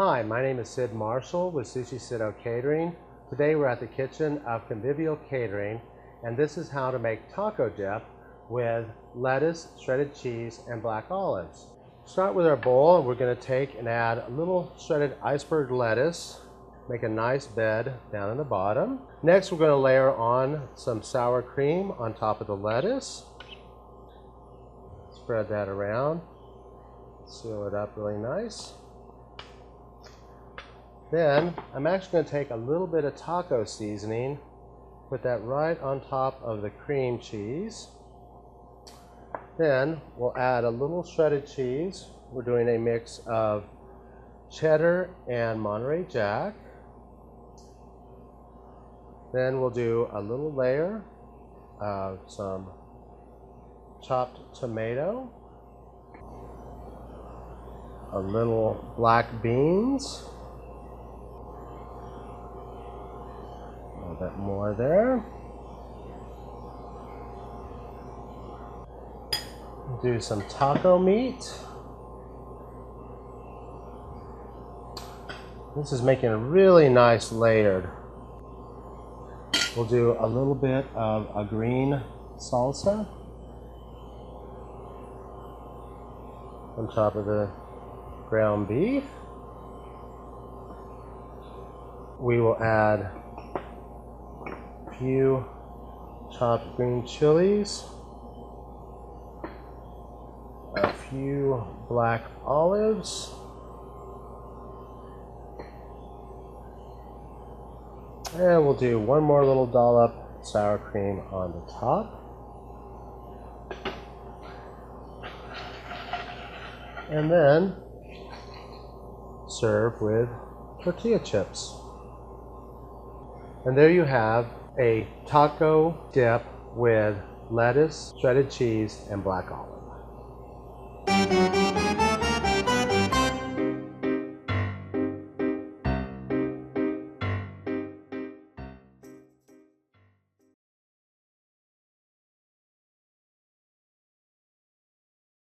Hi, my name is Sid Marshall with Sushi Sido Catering. Today we're at the kitchen of Convivial Catering, and this is how to make taco dip with lettuce, shredded cheese, and black olives. Start with our bowl, and we're going to take and add a little shredded iceberg lettuce. Make a nice bed down in the bottom. Next, we're going to layer on some sour cream on top of the lettuce. Spread that around. Seal it up really nice. Then I'm actually going to take a little bit of taco seasoning, put that right on top of the cream cheese. Then we'll add a little shredded cheese. We're doing a mix of cheddar and Monterey Jack. Then we'll do a little layer of some chopped tomato, a little black beans, a little bit more there. Do some taco meat. This is making a really nice layered. We'll do a little bit of a green salsa on top of the ground beef. We will add a few chopped green chilies, a few black olives, and we'll do one more little dollop sour cream on the top. And then serve with tortilla chips. And there you have a taco dip with lettuce, shredded cheese, and black olive.